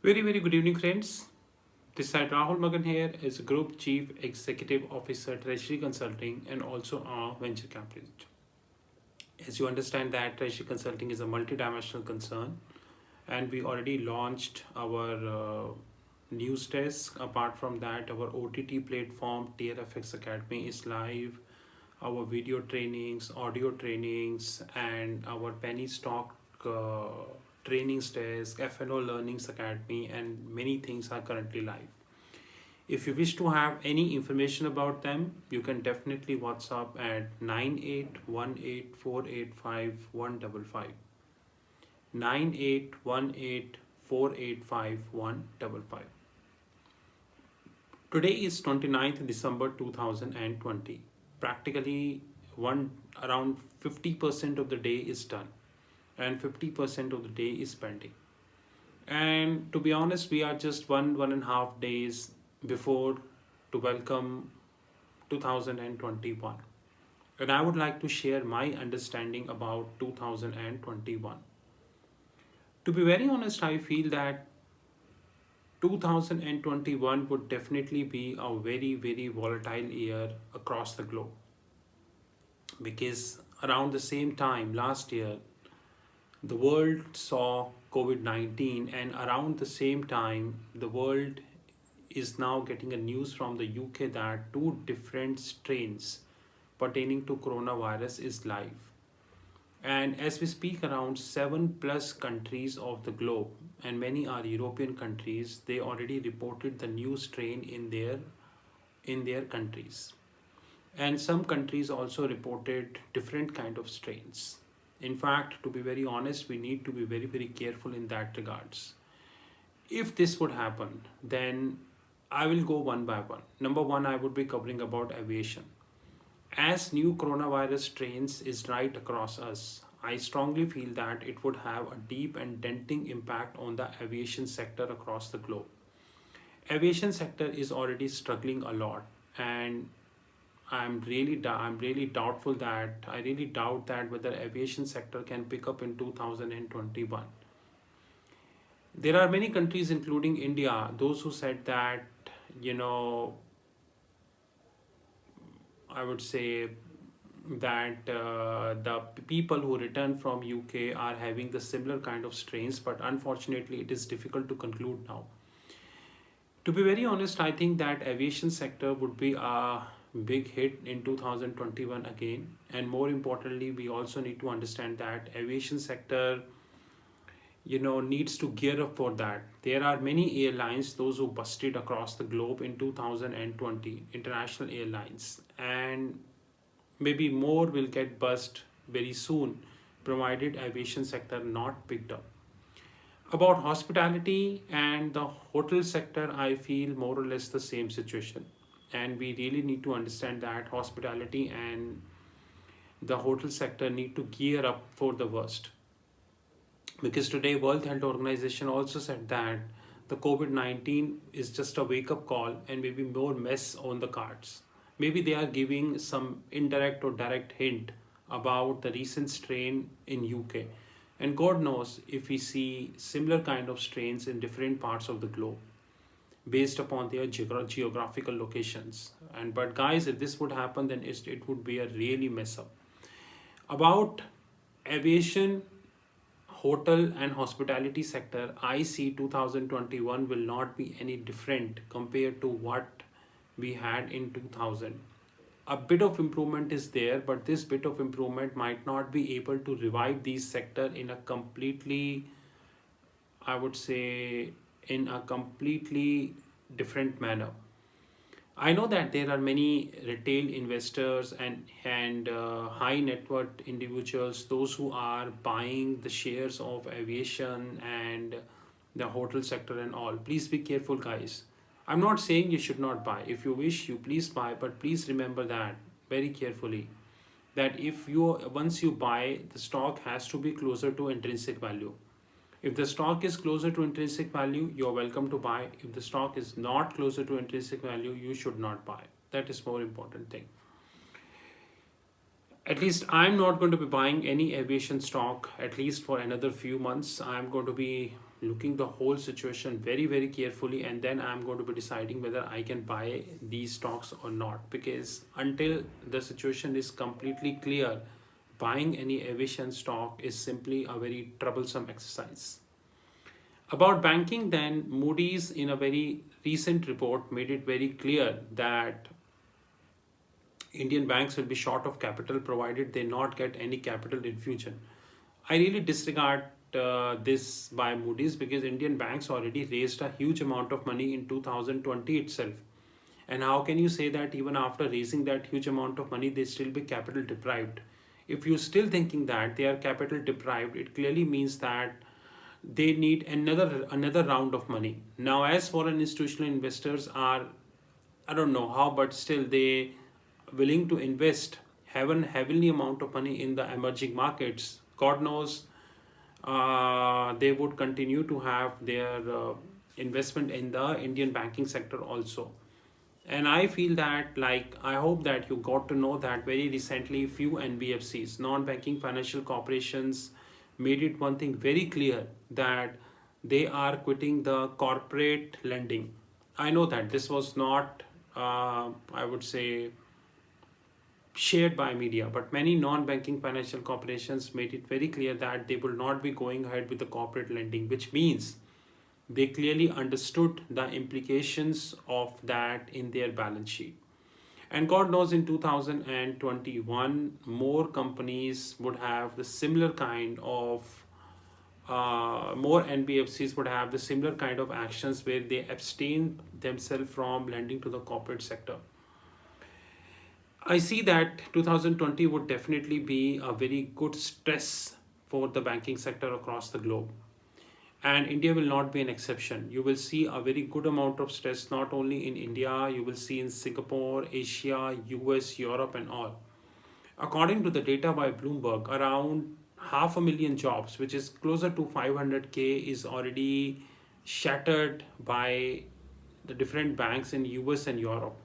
Very good evening, friends. This side Rahul Magan here is Group Chief Executive Officer, Treasury Consulting, and also a venture capitalist. As you understand that Treasury Consulting is a multidimensional concern, and we already launched our news desk. Apart from that, our OTT platform TRFX Academy is live. Our video trainings, audio trainings, and our penny stock trainings desk, FNO Learnings Academy, and many things are currently live. If you wish to have any information about them, you can definitely WhatsApp at 9818485155. 9818485155. Today is 29th December 2020. Practically one around 50% of the day is done and 50% of the day is pending. And to be honest, we are just one and a half days before to welcome 2021. And I would like to share my understanding about 2021. To be very honest, I feel that 2021 would definitely be a very volatile year across the globe because around the same time last year the world saw COVID-19, and around the same time the world is now getting a news from the UK that two different strains pertaining to coronavirus is live. And as we speak, around seven plus countries of the globe, and many are European countries, they already reported the new strain in their countries. And some countries also reported different kind of strains. In fact, to be very honest, we need to be very careful in that regards. If this would happen, then I will go one by one. Number one, I would be covering about aviation. As new coronavirus strains is right across us, I strongly feel that it would have a deep and denting impact on the aviation sector across the globe. Aviation sector is already struggling a lot, and I'm really doubtful that I really doubt that whether aviation sector can pick up in 2021. There are many countries, including India, those who said that, you know, I would say that the people who return from UK are having the similar kind of strains, but unfortunately, it is difficult to conclude now. To be very honest, I think that aviation sector would be a big hit in 2021 again, and more importantly, we also need to understand that aviation sector needs to gear up for that. There are many airlines those who busted across the globe in 2020, international airlines, and maybe more will get bust very soon provided aviation sector not picked up. About hospitality and the hotel sector, I feel more or less the same situation, and we really need to understand that hospitality and the hotel sector need to gear up for the worst, because today World Health Organization also said that the COVID-19 is just a wake up call and maybe more mess on the cards. Maybe they are giving some indirect or direct hint about the recent strain in UK. And God knows if we see similar kind of strains in different parts of the globe based upon their geographical locations. And but guys, if this would happen, then it would be a really mess up. About aviation, hotel and hospitality sector, I see 2021 will not be any different compared to what we had in 2000. A bit of improvement is there, but this bit of improvement might not be able to revive these sector in a completely, I would say, in a completely different manner. I know that there are many retail investors and high net worth individuals, those who are buying the shares of aviation and the hotel sector and all. Please be careful, guys. I'm not saying you should not buy. If you wish, you please buy, but please remember that very carefully. That if you once you buy, the stock has to be closer to intrinsic value. If the stock is closer to intrinsic value, you're welcome to buy. If the stock is not closer to intrinsic value, you should not buy. That is more important thing. At least I'm not going to be buying any aviation stock at least for another few months. I'm going to be looking the whole situation very, very carefully, and then I'm going to be deciding whether I can buy these stocks or not. Because until the situation is completely clear, buying any aviation stock is simply a very troublesome exercise. About banking, then, Moody's in a very recent report made it very clear that Indian banks will be short of capital provided they not get any capital infusion. I really disregard this by Moody's because Indian banks already raised a huge amount of money in 2020 itself. And how can you say that even after raising that huge amount of money, they still be capital deprived? If you're still thinking that they are capital deprived, it clearly means that they need another round of money. Now, as foreign institutional investors are, I don't know how, but still they willing to invest heavily amount of money in the emerging markets. God knows they would continue to have their investment in the Indian banking sector also. And I feel that, like, I hope that you got to know that very recently few NBFCs, non-banking financial corporations, made it one thing very clear that they are quitting the corporate lending. I know that this was not, I would say, shared by media, but many non-banking financial corporations made it very clear that they will not be going ahead with the corporate lending, which means they clearly understood the implications of that in their balance sheet. And God knows in 2021, more companies would have the similar kind of, more NBFCs would have the similar kind of actions where they abstain themselves from lending to the corporate sector. I see that 2020 would definitely be a very good stress for the banking sector across the globe. And India will not be an exception. You will see a very good amount of stress not only in India, you will see in Singapore, Asia, US, Europe, and all. According to the data by Bloomberg, around half a million jobs, which is closer to 500K, is already shattered by the different banks in US and Europe.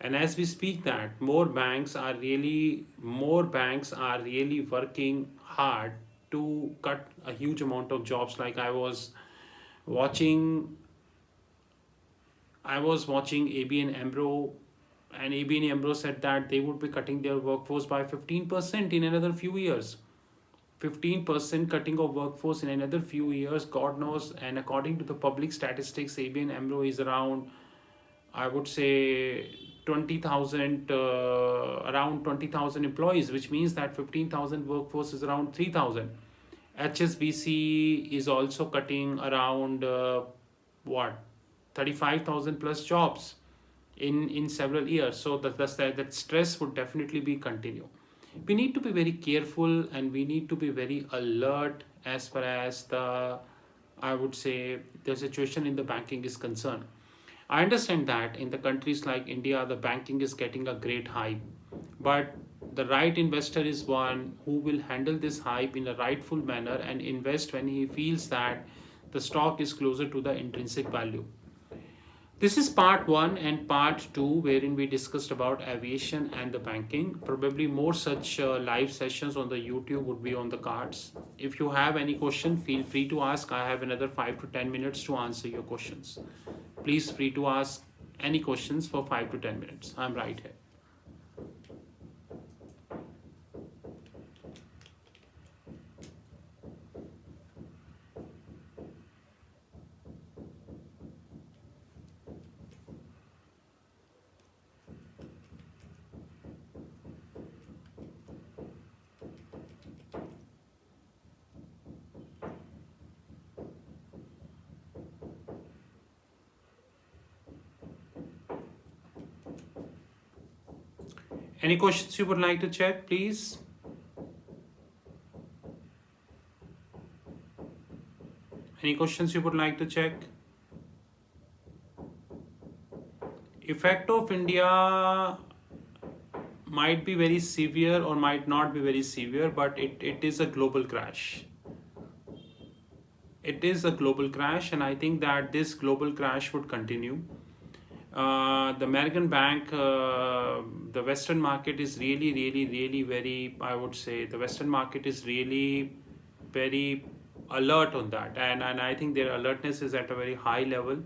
And as we speak that more banks are really working hard to cut a huge amount of jobs. Like watching I was watching ABN AMRO, and ABN AMRO said that they would be cutting their workforce by 15% in another few years. 15% cutting of workforce in another few years, God knows. And according to the public statistics, ABN AMRO is around, I would say, 20,000, around 20,000 employees, which means that 15,000 workforce is around 3,000. HSBC is also cutting around what 35,000 plus jobs in several years. So that stress would definitely be continue. We need to be very careful and we need to be very alert as far as the, I would say, the situation in the banking is concerned. I understand that in the countries like India, the banking is getting a great hype, but the right investor is one who will handle this hype in a rightful manner and invest when he feels that the stock is closer to the intrinsic value. This is part one and part two, wherein we discussed about aviation and the banking. Probably more such live sessions on the YouTube would be on the cards. If you have any question, feel free to ask. I have another 5 to 10 minutes to answer your questions. Please free to ask any questions for 5 to 10 minutes. I'm right here. Any questions you would like to check, please? Any questions you would like to check? Effect of India might be very severe or might not be very severe, but it is a global crash. It is a global crash, and I think that this global crash would continue. The American bank, the Western market is really very, I would say, the Western market is really very alert on that, and I think their alertness is at a very high level.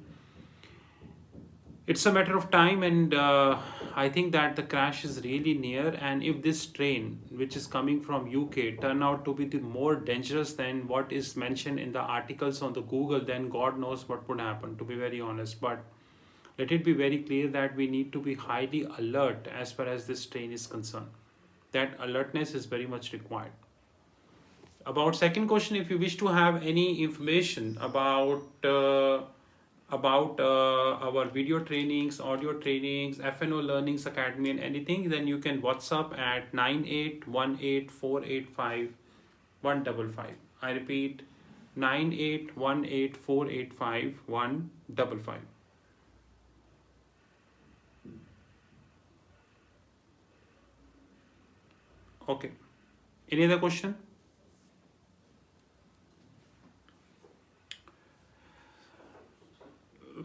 It's a matter of time, and I think that the crash is really near. And if this train, which is coming from UK, turn out to be the more dangerous than what is mentioned in the articles on the Google, then God knows what would happen, to be very honest. But let it be very clear that we need to be highly alert as far as this train is concerned. That alertness is very much required. About second question, if you wish to have any information our video trainings, audio trainings, FNO Learnings Academy, and anything, then you can WhatsApp at 9818485155. I repeat, 9818485155. Okay. Any other question?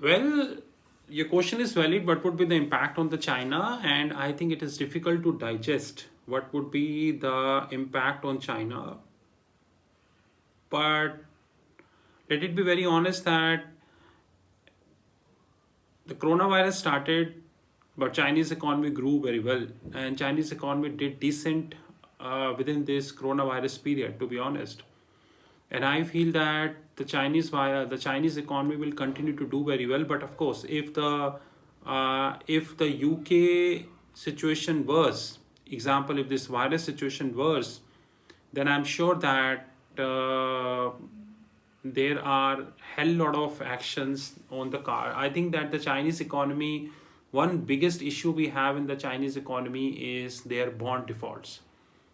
Well, your question is valid. What would be the impact on the China? And I think it is difficult to digest what would be the impact on China. But let it be very honest that the coronavirus started, but Chinese economy grew very well, and Chinese economy did decent within this coronavirus period, to be honest. And I feel that the Chinese economy will continue to do very well. But of course, if the UK situation worse, example, if this virus situation worse, then I'm sure that there are hell lot of actions on the car. I think that the Chinese economy, one biggest issue we have in the Chinese economy is their bond defaults.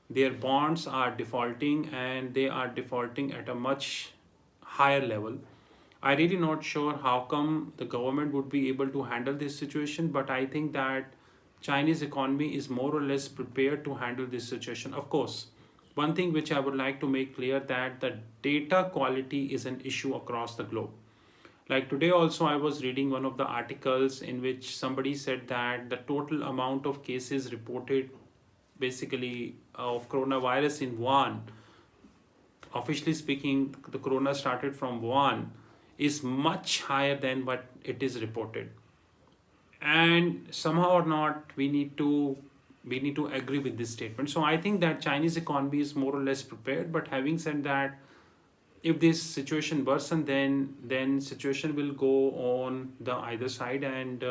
Their bonds are defaulting, and they are defaulting at a much higher level. I really not sure how come the government would be able to handle this situation, but I think that Chinese economy is more or less prepared to handle this situation. Of course, one thing which I would like to make clear, that the data quality is an issue across the globe. Like today also I was reading one of the articles in which somebody said that the total amount of cases reported basically of coronavirus in Wuhan, officially speaking, the corona started from Wuhan, is much higher than what it is reported. And somehow or not, we need to agree with this statement. So I think that Chinese economy is more or less prepared. But having said that, if this situation worsen, then situation will go on the either side, and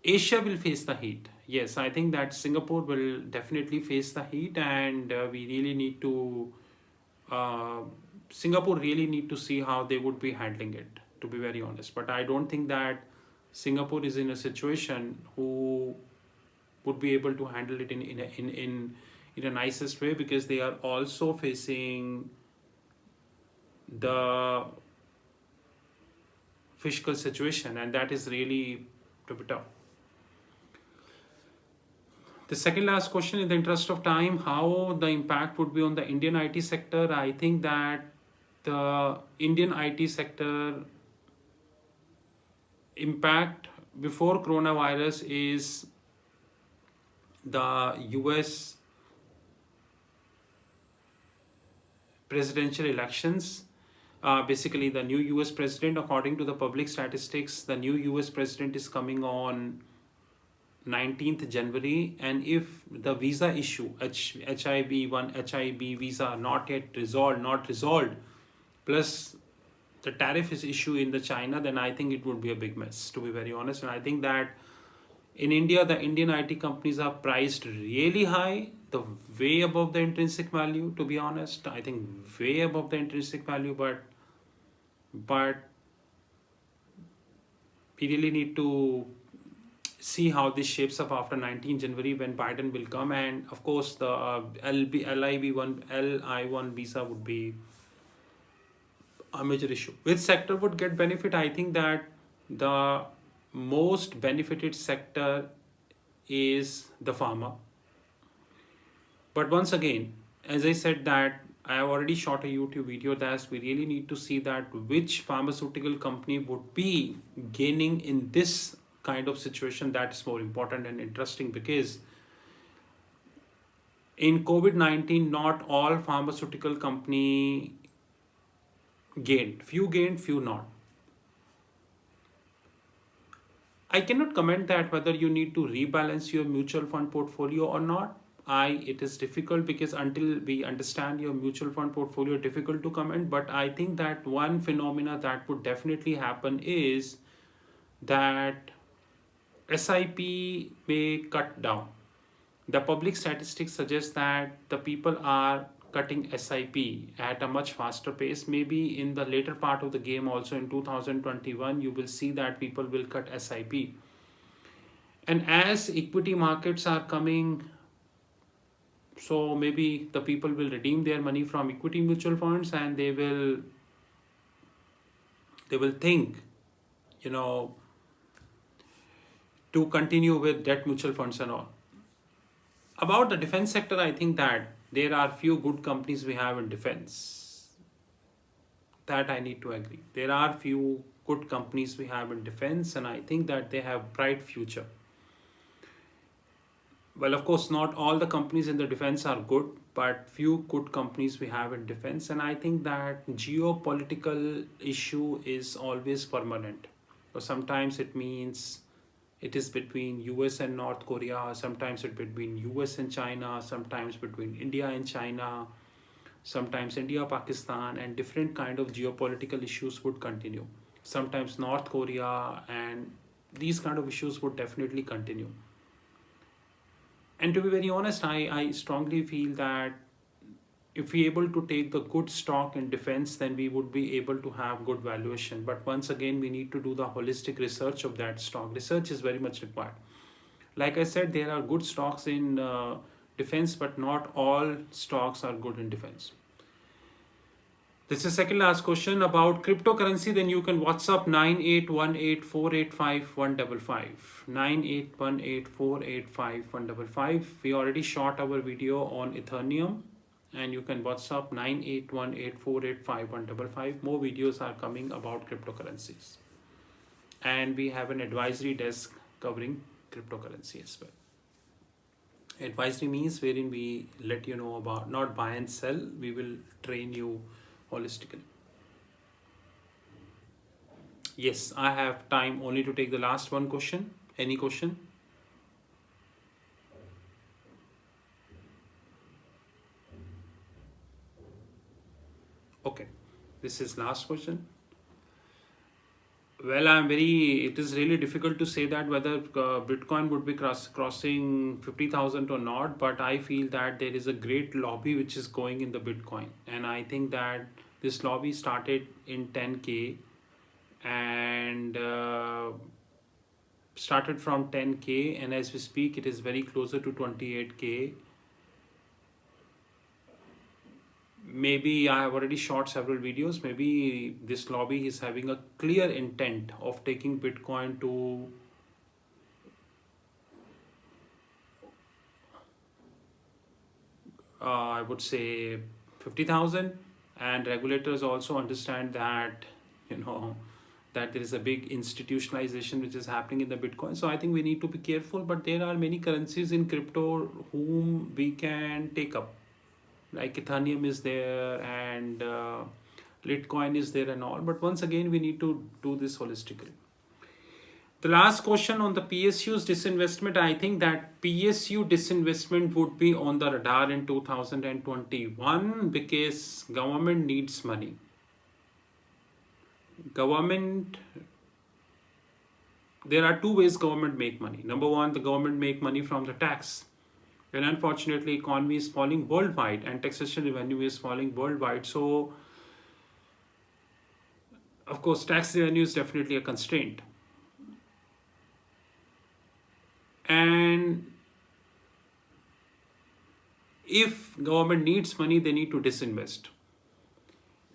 Asia will face the heat. Yes, I think that Singapore will definitely face the heat, and we really need to uh, Singapore really need to see how they would be handling it, to be very honest. But I don't think that Singapore is in a situation who would be able to handle it in a nicest way, because they are also facing the fiscal situation, and that is really to be tough. The second last question, in the interest of time, how the impact would be on the Indian IT sector. I think that the Indian IT sector impact before coronavirus is the US presidential elections. Basically, the new US president, according to the public statistics, the new US president is coming on 19th January. And if the visa issue, HIB visa, not yet resolved, not resolved, plus the tariff is issue in the China, then I think it would be a big mess, to be very honest. And I think that in India, the Indian IT companies are priced really high, the way above the intrinsic value, to be honest. I think way above the intrinsic value, but we really need to see how this shapes up after 19 January, when Biden will come. And of course, the LI1 visa would be a major issue. Which sector would get benefit? I think that the most benefited sector is the pharma. But once again, as I said that I have already shot a YouTube video, that we really need to see that which pharmaceutical company would be gaining in this kind of situation. That is more important and interesting, because in COVID-19, not all pharmaceutical company gained, few not. I cannot comment that whether you need to rebalance your mutual fund portfolio or not. It is difficult because until we understand your mutual fund portfolio, difficult to comment. But I think that one phenomena that would definitely happen is that SIP may cut down. The public statistics suggest that the people are cutting SIP at a much faster pace. Maybe in the later part of the game, also in 2021, you will see that people will cut SIP. And as equity markets are coming, so maybe the people will redeem their money from equity mutual funds, and they will think, you know, to continue with debt mutual funds and all. About the defense sector, I think that there are few good companies we have in defense. That I need to agree. There are few good companies we have in defense, and I think that they have bright future. Well, of course, not all the companies in the defense are good, but few good companies we have in defense, and I think that geopolitical issue is always permanent. So sometimes it means it is between US and North Korea, sometimes it between US and China, sometimes between India and China, sometimes India, Pakistan, and different kind of geopolitical issues would continue. Sometimes North Korea, and these kind of issues would definitely continue. And to be very honest, I strongly feel that if we able to take the good stock in defense, then we would be able to have good valuation. But once again, we need to do the holistic research of that stock. Research is very much required. Like I said, there are good stocks in defense, but not all stocks are good in defense. This is second last question about cryptocurrency. Then you can WhatsApp 9818485155. 9818485155. We already shot our video on Ethereum, and you can WhatsApp 9818485155. More videos are coming about cryptocurrencies, and we have an advisory desk covering cryptocurrency as well. Advisory means wherein we let you know about not buy and sell. We will train you holistically. Yes, I have time only to take the last one question. Any question? Okay, this is last question. Well, it is really difficult to say that whether Bitcoin would be crossing 50,000 or not, but I feel that there is a great lobby which is going in the Bitcoin. And I think that this lobby started in 10K, and started from 10K, and as we speak, it is very closer to 28K. Maybe I have already shot several videos. Maybe this lobby is having a clear intent of taking Bitcoin to I would say 50,000. And regulators also understand that, you know, that there is a big institutionalization which is happening in the Bitcoin. So I think we need to be careful. But there are many currencies in crypto whom we can take up. Like Ethereum is there, and Litecoin is there and all. But once again, we need to do this holistically. The last question on the PSU's disinvestment, I think that PSU disinvestment would be on the radar in 2021 because government needs money. There are two ways government make money. Number one, the government make money from the tax. And unfortunately, economy is falling worldwide and taxation revenue is falling worldwide. So, of course, tax revenue is definitely a constraint. And if government needs money, they need to disinvest.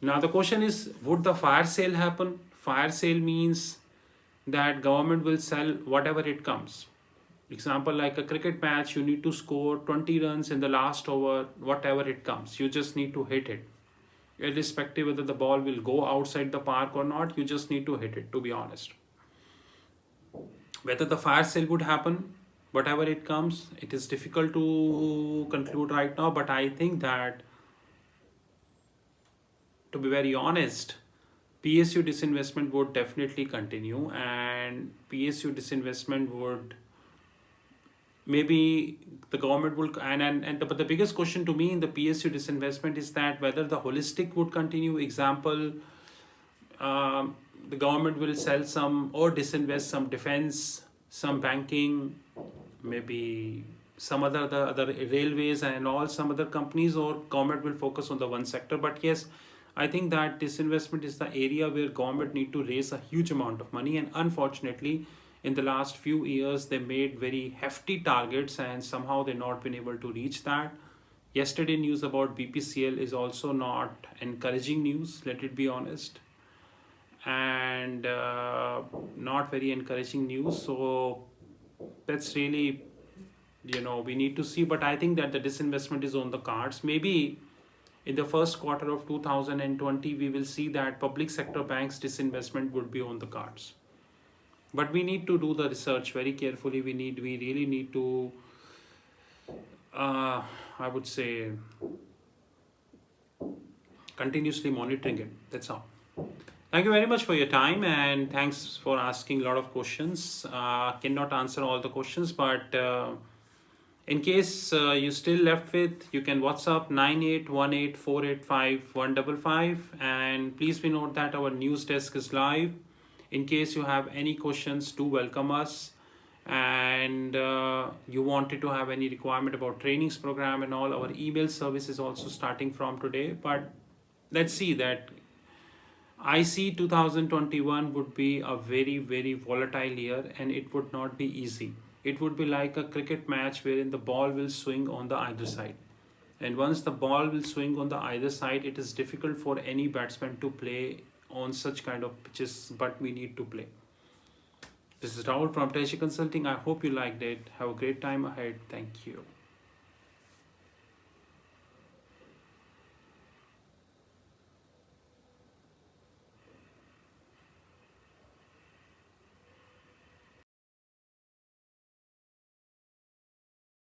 Now, the question is, would the fire sale happen? Fire sale means that government will sell whatever it comes. Example, like a cricket match, you need to score 20 runs in the last over, whatever it comes. You just need to hit it. Irrespective whether the ball will go outside the park or not, you just need to hit it, to be honest. Whether the fire sale would happen, whatever it comes, it is difficult to conclude right now. But I think that, to be very honest, PSU disinvestment would definitely continue, and PSU disinvestment would maybe the government will but the biggest question to me in the PSU disinvestment is that whether the holistic would continue. Example, the government will sell some or disinvest some defense, some banking, maybe some other railways and all some other companies, or government will focus on the one sector. But yes, I think that disinvestment is the area where government need to raise a huge amount of money, and unfortunately in the last few years they made very hefty targets and somehow they not been able to reach that. Yesterday news about BPCL is also not encouraging news, let it be honest, and not very encouraging news. So that's really, we need to see. But I think that the disinvestment is on the cards. Maybe in the first quarter of 2020 we will see that public sector banks disinvestment would be on the cards. But we need to do the research very carefully. We really need to I would say continuously monitoring it. That's all. Thank you very much for your time, and thanks for asking a lot of questions. Cannot answer all the questions, but in case you still left with, you can WhatsApp 9818485155, and please be note that our news desk is live. In case you have any questions, do welcome us. And you wanted to have any requirement about trainings program and all, our email service is also starting from today. But let's see that. I see 2021 would be a very, very volatile year, and it would not be easy. It would be like a cricket match wherein the ball will swing on the either side. And once the ball will swing on the either side, it is difficult for any batsman to play on such kind of pitches, but we need to play. This is Rahul from Treasury Consulting. I hope you liked it. Have a great time ahead. Thank you.